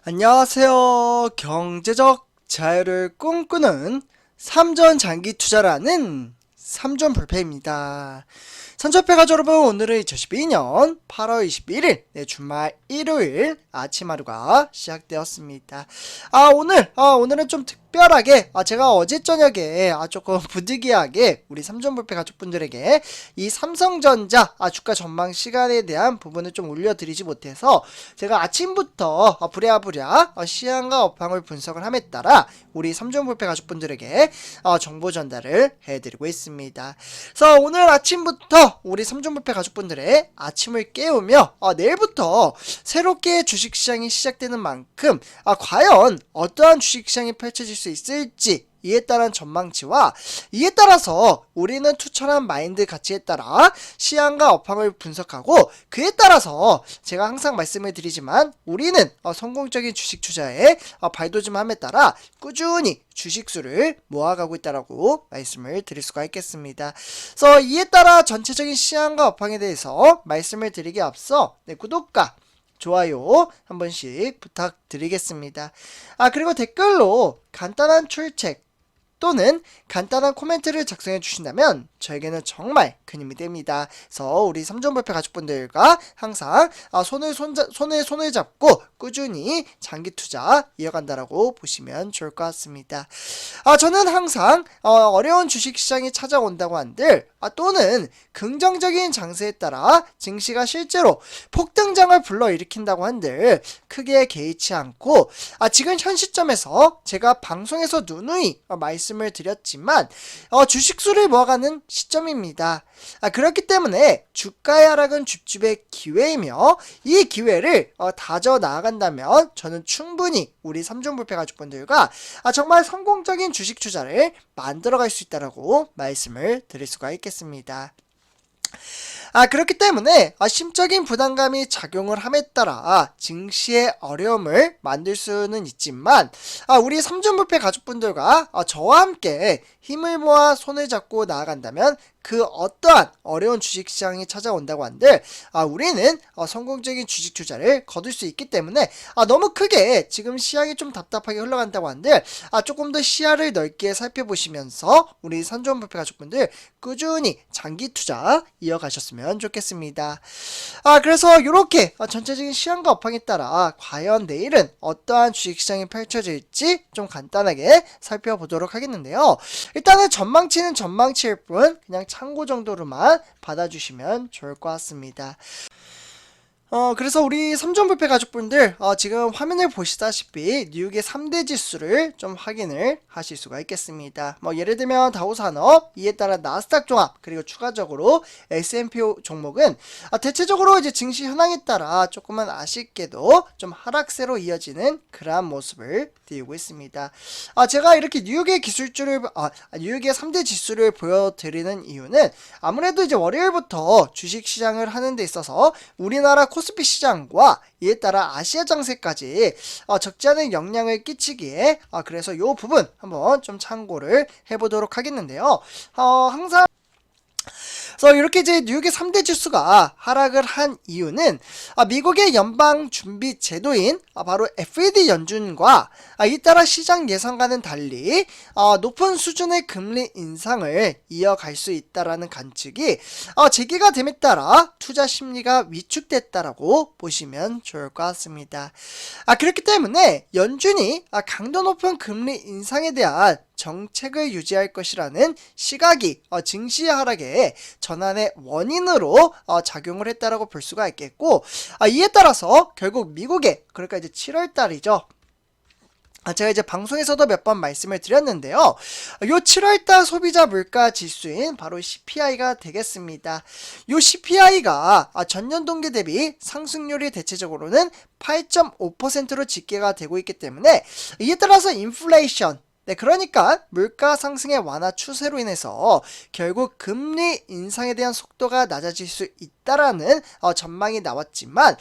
안녕하세요. 경제적 자유를 꿈꾸는 삼전 장기 투자라는 삼전불패입니다. 삼전불패 가족 여러분, 오늘은 2012년 8월 21일 주말 일요일 아침 하루가 시작되었습니다. 오늘은 좀 특별하게 제가 어제 저녁에 조금 부득이하게 우리 삼전불패 가족분들에게 이 삼성전자 주가 전망 시간에 대한 부분을 좀 올려드리지 못해서 제가 아침부터 부랴부랴 시황과 업황을 분석을 함에 따라 우리 삼전불패 가족분들에게 정보 전달을 해드리고 있습니다. 그래서 오늘 아침부터 우리 삼전불패 가족분들의 아침을 깨우며 내일부터 새롭게 주식시장이 시작되는 만큼 과연 어떠한 주식시장이 펼쳐질 수 있을지, 이에 따른 전망치와 이에 따라서 우리는 투철한 마인드 가치에 따라 시황과 업황을 분석하고, 그에 따라서 제가 항상 말씀을 드리지만 우리는 성공적인 주식 투자에 발돋움함에 따라 꾸준히 주식수를 모아가고 있다라고 말씀을 드릴 수가 있겠습니다. 그래서 이에 따라 전체적인 시황과 업황에 대해서 말씀을 드리기에 앞서 구독과 좋아요 한 번씩 부탁드리겠습니다. 그리고 댓글로 간단한 출첵 또는 간단한 코멘트를 작성해 주신다면 저에게는 정말 큰 힘이 됩니다. 그래서 우리 삼전불패 가족분들과 항상 손을 잡고 꾸준히 장기 투자 이어간다라고 보시면 좋을 것 같습니다. 저는 항상 어려운 주식시장이 찾아온다고 한들 또는 긍정적인 장세에 따라 증시가 실제로 폭등장을 불러일으킨다고 한들 크게 개의치 않고 지금 현 시점에서 제가 방송에서 누누이 말씀을 드렸지만 주식수를 모아가는 시점입니다. 그렇기 때문에 주가의 하락은 줍줍의 기회이며 이 기회를 다져 나아간다면 저는 충분히 우리 삼전불패 가족분들과 정말 성공적인 주식 투자를 만들어갈 수 있다라고 말씀을 드릴 수가 있겠습니다. 그렇기 때문에 심적인 부담감이 작용을 함에 따라 증시의 어려움을 만들 수는 있지만 우리 삼전불패 가족분들과 저와 함께 힘을 모아 손을 잡고 나아간다면 그 어떠한 어려운 주식시장이 찾아온다고 한들 우리는 성공적인 주식 투자를 거둘 수 있기 때문에 너무 크게 지금 시장이 좀 답답하게 흘러간다고 한들 조금 더 시야를 넓게 살펴보시면서 우리 삼전불패 가족분들 꾸준히 장기 투자 이어가셨으면 좋겠습니다. 그래서 이렇게 전체적인 시황과 업황에 따라 과연 내일은 어떠한 주식시장이 펼쳐질지 좀 간단하게 살펴보도록 하겠는데요. 일단은 전망치는 전망치일 뿐 그냥 참고 정도로만 받아주시면 좋을 것 같습니다. 그래서 우리 삼전불패 가족분들 지금 화면을 보시다시피 뉴욕의 3대 지수를 좀 확인을 하실 수가 있겠습니다. 예를 들면 다우산업, 이에 따라 나스닥 종합, 그리고 추가적으로 S&P 종목은 대체적으로 이제 증시 현황에 따라 조금은 아쉽게도 좀 하락세로 이어지는 그러한 모습을 띄우고 있습니다. 제가 이렇게 뉴욕의 뉴욕의 3대 지수를 보여드리는 이유는 아무래도 이제 월요일부터 주식시장을 하는 데 있어서 우리나라 코스피 시장과 이에 따라 아시아 장세까지 적지 않은 영향을 끼치기에 그래서 이 부분 한번 좀 참고를 해보도록 하겠는데요. 항상 그래서 이렇게 이제 뉴욕의 3대 지수가 하락을 한 이유는 미국의 연방 준비 제도인 바로 FED 연준과 잇따라 시장 예상과는 달리 높은 수준의 금리 인상을 이어갈 수 있다라는 관측이 제기가 됨에 따라 투자 심리가 위축됐다라고 보시면 좋을 것 같습니다. 그렇기 때문에 연준이 강도 높은 금리 인상에 대한 정책을 유지할 것이라는 시각이 증시 하락의 전환의 원인으로 작용을 했다라고 볼 수가 있겠고, 이에 따라서 결국 미국의, 그러니까 이제 7월 달이죠. 제가 이제 방송에서도 몇 번 말씀을 드렸는데요. 요 7월달 소비자 물가 지수인 바로 CPI가 되겠습니다. 요 CPI가 전년 동기 대비 상승률이 대체적으로는 8.5%로 집계가 되고 있기 때문에 이에 따라서 인플레이션, 그러니까 물가 상승의 완화 추세로 인해서 결국 금리 인상에 대한 속도가 낮아질 수 있다라는 전망이 나왔지만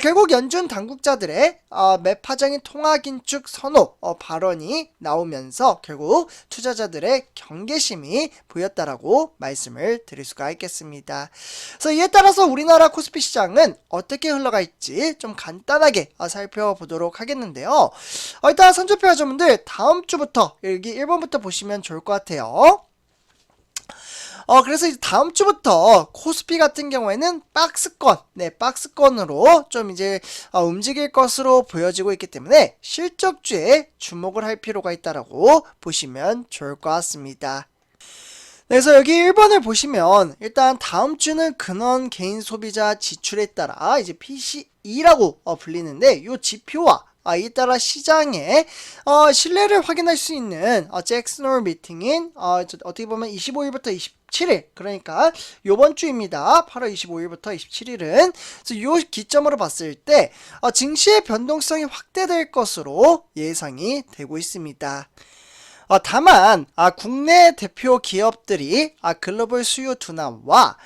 결국 연준 당국자들의 매파적인 통화 긴축 선호 발언이 나오면서 결국 투자자들의 경계심이 보였다라고 말씀을 드릴 수가 있겠습니다. 그래서 이에 따라서 우리나라 코스피 시장은 어떻게 흘러갈지 좀 간단하게 살펴보도록 하겠는데요. 일단 선조표 여러분들 다음 주부터 여기 1번부터 보시면 좋을 것 같아요. 그래서 이제 다음 주부터 코스피 같은 경우에는 박스권으로 좀 이제 움직일 것으로 보여지고 있기 때문에 실적주에 주목을 할 필요가 있다라고 보시면 좋을 것 같습니다. 그래서 여기 1번을 보시면 일단 다음 주는 근원 개인 소비자 지출에 따라 이제 PCE라고 불리는데 이 지표와 이에 따라 시장의 신뢰를 확인할 수 있는 잭슨 홀 미팅인 어떻게 보면 25일부터 27일 그러니까 요번 주입니다. 8월 25일부터 27일은 그래서 요 기점으로 봤을 때 증시의 변동성이 확대될 것으로 예상이 되고 있습니다. 다만 국내 대표 기업들이 글로벌 수요 둔화와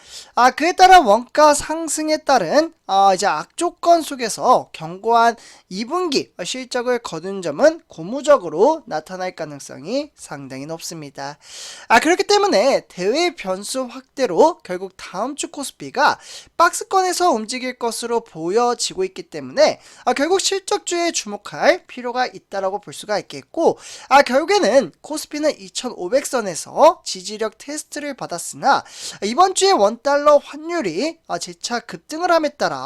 그에 따라 원가 상승에 따른 이제 악조건 속에서 견고한 2분기 실적을 거둔 점은 고무적으로 나타날 가능성이 상당히 높습니다. 그렇기 때문에 대외 변수 확대로 결국 다음 주 코스피가 박스권에서 움직일 것으로 보여지고 있기 때문에 결국 실적주에 주목할 필요가 있다라고 볼 수가 있겠고 결국에는 코스피는 2500선에서 지지력 테스트를 받았으나 이번 주에 원달러 환율이 재차 급등을 함에 따라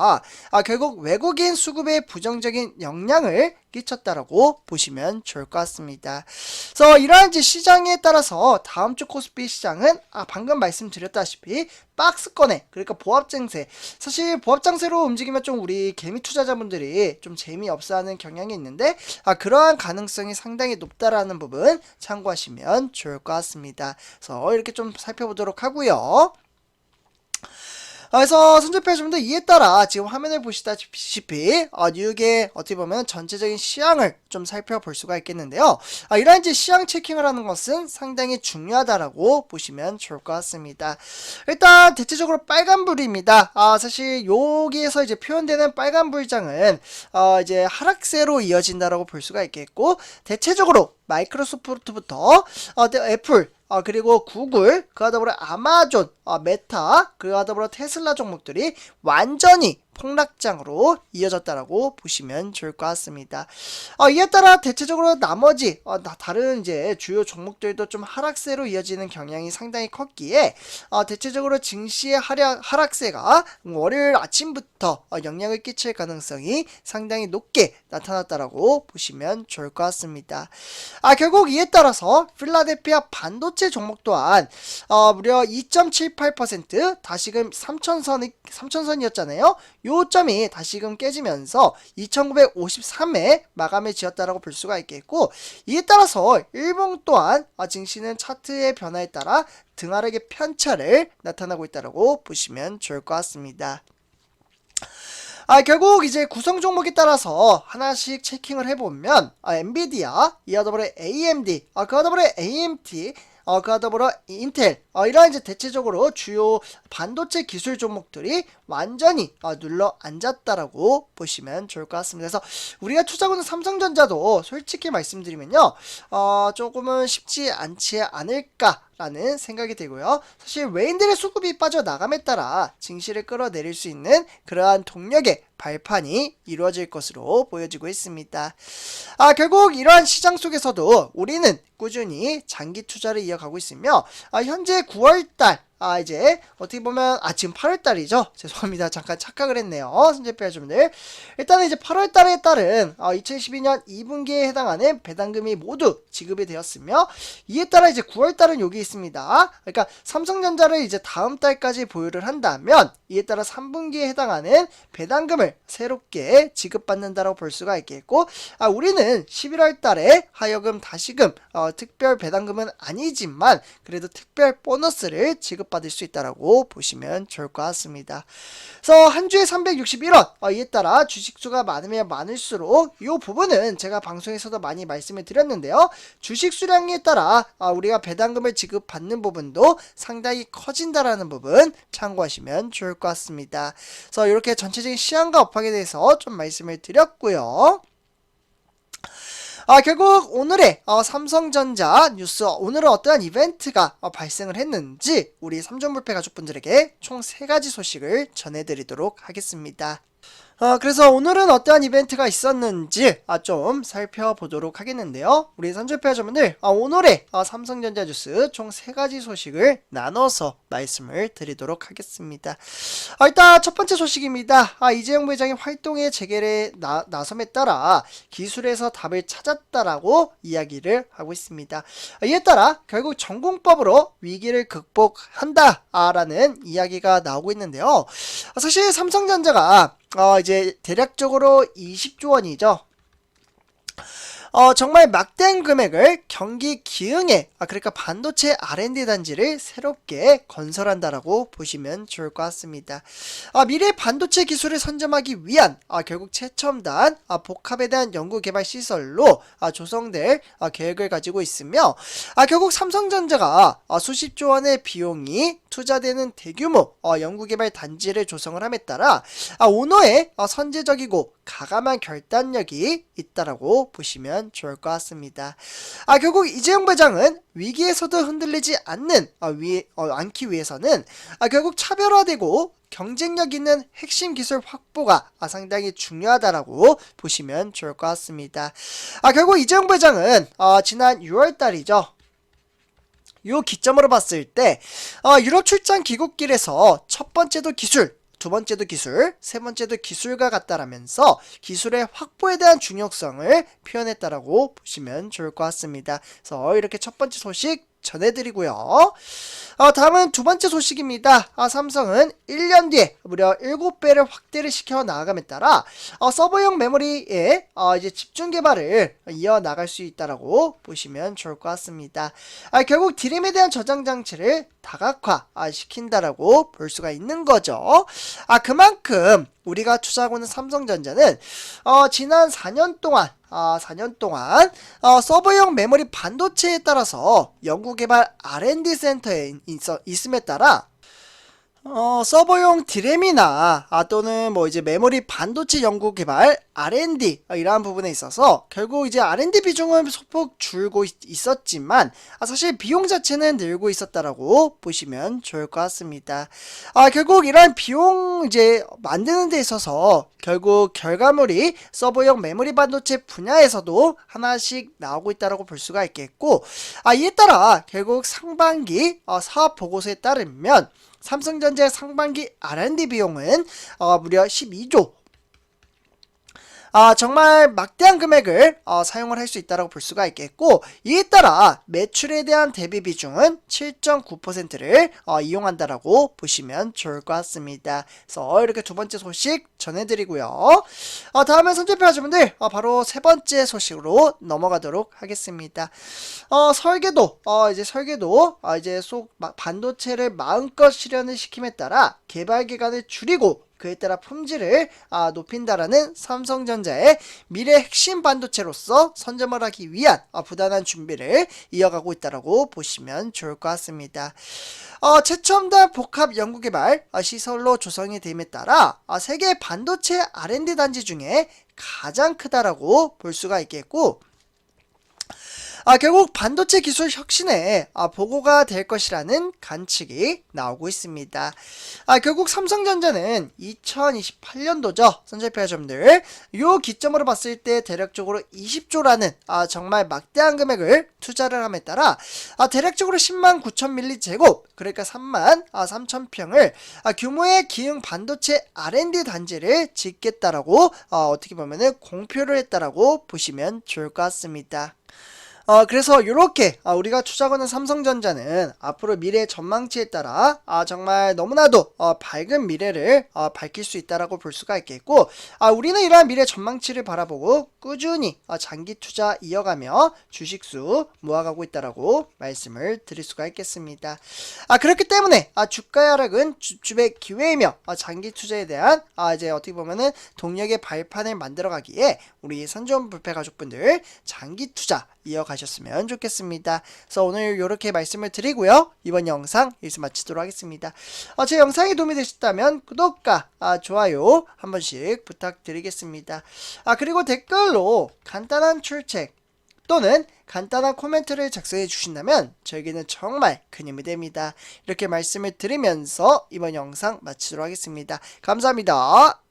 결국 외국인 수급에 부정적인 영향을 끼쳤다라고 보시면 좋을 것 같습니다. 그래서 이러한 시장에 따라서 다음 주 코스피 시장은 방금 말씀드렸다시피 박스권에 그러니까 보합장세 사실 보합장세로 움직이면 좀 우리 개미 투자자분들이 좀 재미없어하는 경향이 있는데 그러한 가능성이 상당히 높다라는 부분 참고하시면 좋을 것 같습니다. 그래서 이렇게 좀 살펴보도록 하고요. 그래서 선조표 하시면 이에 따라 지금 화면을 보시다시피 뉴욕의 어떻게 보면 전체적인 시향을 좀 살펴볼 수가 있겠는데요. 이러한 시향 체킹을 하는 것은 상당히 중요하다라고 보시면 좋을 것 같습니다. 일단 대체적으로 빨간불입니다. 사실 여기에서 이제 표현되는 빨간불장은 이제 하락세로 이어진다라고 볼 수가 있겠고 대체적으로 마이크로소프트부터 애플 그리고 구글, 그와 더불어 아마존, 메타, 그와 더불어 테슬라 종목들이 완전히 폭락장으로 이어졌다라고 보시면 좋을 것 같습니다. 이에 따라 대체적으로 나머지 다른 이제 주요 종목들도 좀 하락세로 이어지는 경향이 상당히 컸기에 대체적으로 증시의 하락세가 월요일 아침부터 영향을 끼칠 가능성이 상당히 높게 나타났다라고 보시면 좋을 것 같습니다. 결국 이에 따라서 필라델피아 반도체 종목 또한 무려 2.78% 다시금 3천선이었잖아요. 요점이 다시금 깨지면서 2953에 마감을 지었다라고 볼 수가 있겠고 이에 따라서 일봉 또한 증시는 차트의 변화에 따라 등하락의 편차를 나타나고 있다라고 보시면 좋을 것 같습니다. 결국 이제 구성 종목에 따라서 하나씩 체킹을 해보면 엔비디아, 이와 더불어 AMD, 그와 더불어 AMT, 그와 더불어 인텔 이러한 이제 대체적으로 주요 반도체 기술 종목들이 완전히 눌러 앉았다라고 보시면 좋을 것 같습니다. 그래서 우리가 투자하는 삼성전자도 솔직히 말씀드리면요 조금은 쉽지 않지 않을까라는 생각이 들고요. 사실 외인들의 수급이 빠져나감에 따라 증시를 끌어내릴 수 있는 그러한 동력의 발판이 이루어질 것으로 보여지고 있습니다. 결국 이러한 시장 속에서도 우리는 꾸준히 장기 투자를 이어가고 있으며 현재 9월달 이제 어떻게 보면 지금 8월달이죠. 죄송합니다. 잠깐 착각을 했네요. 선제표 여러분들 일단은 이제 8월달에 따른 2012년 2분기에 해당하는 배당금이 모두 지급이 되었으며 이에 따라 이제 9월달은 여기 있습니다. 그러니까 삼성전자를 이제 다음 달까지 보유를 한다면 이에 따라 3분기에 해당하는 배당금을 새롭게 지급받는다라고 볼 수가 있겠고 우리는 11월달에 하여금 다시금 특별 배당금은 아니지만 그래도 특별 보너스를 지급 지급받을 수 있다라고 보시면 좋을 것 같습니다. 그래서 한 주에 361원, 이에 따라 주식수가 많으면 많을수록 이 부분은 제가 방송에서도 많이 말씀을 드렸는데요. 주식 수량에 따라 우리가 배당금을 지급받는 부분도 상당히 커진다라는 부분 참고하시면 좋을 것 같습니다. 그래서 이렇게 전체적인 시황과 업황에 대해서 좀 말씀을 드렸고요. 결국 오늘의 삼성전자 뉴스, 오늘은 어떠한 이벤트가 발생을 했는지 우리 삼전불패 가족분들에게 총 3가지 소식을 전해드리도록 하겠습니다. 그래서 오늘은 어떠한 이벤트가 있었는지 좀 살펴보도록 하겠는데요. 우리 삼전패자분들 오늘의 삼성전자 뉴스 총 3가지 소식을 나눠서 말씀을 드리도록 하겠습니다. 일단 첫 번째 소식입니다. 이재용 부회장이 활동의 재개에 나섬에 따라 기술에서 답을 찾았다라고 이야기를 하고 있습니다. 이에 따라 결국 전공법으로 위기를 극복한다라는 이야기가 나오고 있는데요. 사실 삼성전자가 이제 대략적으로 20조 원이죠. 정말 막대한 금액을 경기 기흥에 그러니까 반도체 R&D 단지를 새롭게 건설한다라고 보시면 좋을 것 같습니다. 미래 반도체 기술을 선점하기 위한 결국 최첨단 복합에 대한 연구개발 시설로 조성될 계획을 가지고 있으며 결국 삼성전자가 수십조 원의 비용이 투자되는 대규모 연구개발 단지를 조성을 함에 따라 오너의 선제적이고 가감한 결단력이 있다라고 보시면 좋을 것 같습니다. 결국 이재용 부회장은 위기에서도 흔들리지 않기 위해서는 결국 차별화되고 경쟁력 있는 핵심 기술 확보가 상당히 중요하다라고 보시면 좋을 것 같습니다. 결국 이재용 부회장은 지난 6월달이죠. 요 기점으로 봤을 때 유럽 출장 귀국길에서 첫 번째도 기술, 두 번째도 기술, 세 번째도 기술과 같다라면서 기술의 확보에 대한 중요성을 표현했다라고 보시면 좋을 것 같습니다. 그래서 이렇게 첫 번째 소식 전해드리고요. 다음은 두 번째 소식입니다. 삼성은 1년 뒤에 무려 7배를 확대를 시켜 나아감에 따라 서버용 메모리에 이제 집중 개발을 이어나갈 수 있다라고 보시면 좋을 것 같습니다. 결국 디램에 대한 저장 장치를 다각화 시킨다라고 볼 수가 있는 거죠. 그만큼 우리가 투자하고 있는 삼성전자는 지난 4년 동안 서버용 메모리 반도체에 따라서 연구개발 R&D 센터에 있음에 따라 서버용 디램이나 또는 뭐 이제 메모리 반도체 연구 개발 R&D 이러한 부분에 있어서 결국 이제 R&D 비중은 소폭 줄고 있었지만 사실 비용 자체는 늘고 있었다라고 보시면 좋을 것 같습니다. 결국 이러한 비용 이제 만드는 데 있어서 결국 결과물이 서버용 메모리 반도체 분야에서도 하나씩 나오고 있다라고 볼 수가 있겠고 이에 따라 결국 상반기 사업 보고서에 따르면 삼성전자의 상반기 R&D 비용은 무려 12조 정말 막대한 금액을 사용을 할 수 있다고 볼 수가 있겠고 이에 따라 매출에 대한 대비 비중은 7.9%를 이용한다라고 보시면 좋을 것 같습니다. 그래서 이렇게 두 번째 소식 전해드리고요. 다음은 선전표 가족분들 바로 세 번째 소식으로 넘어가도록 하겠습니다. 설계도 이제 반도체를 마음껏 실현을 시킴에 따라 개발 기간을 줄이고 그에 따라 품질을 높인다라는 삼성전자의 미래 핵심 반도체로서 선점을 하기 위한 부단한 준비를 이어가고 있다고 보시면 좋을 것 같습니다. 최첨단 복합 연구개발 시설로 조성이 됨에 따라 세계 반도체 R&D 단지 중에 가장 크다라고 볼 수가 있겠고 결국 반도체 기술 혁신에 보고가 될 것이라는 관측이 나오고 있습니다. 결국 삼성전자는 2028년도죠. 선제표점들 요 기점으로 봤을 때 대략적으로 20조라는 정말 막대한 금액을 투자를 함에 따라 대략적으로 10만 9천 밀리 제곱 그러니까 3만 3천 평을 규모의 기흥 반도체 R&D 단지를 짓겠다라고 어떻게 보면은 공표를 했다라고 보시면 좋을 것 같습니다. 그래서 이렇게 우리가 투자 거는 삼성전자는 앞으로 미래 전망치에 따라 정말 너무나도 밝은 미래를 밝힐 수 있다라고 볼 수가 있겠고, 우리는 이러한 미래 전망치를 바라보고 꾸준히 장기 투자 이어가며 주식수 모아가고 있다라고 말씀을 드릴 수가 있겠습니다. 그렇기 때문에 주가의 하락은 주축의 기회이며 장기 투자에 대한 이제 어떻게 보면은 동력의 발판을 만들어가기에 우리 선전불패 가족분들 장기 투자 이어가셨으면 좋겠습니다. 그래서 오늘 이렇게 말씀을 드리고요. 이번 영상 여기서 마치도록 하겠습니다. 제 영상이 도움이 되셨다면 구독과 좋아요 한 번씩 부탁드리겠습니다. 그리고 댓글로 간단한 출첵 또는 간단한 코멘트를 작성해 주신다면 저에게는 정말 큰 힘이 됩니다. 이렇게 말씀을 드리면서 이번 영상 마치도록 하겠습니다. 감사합니다.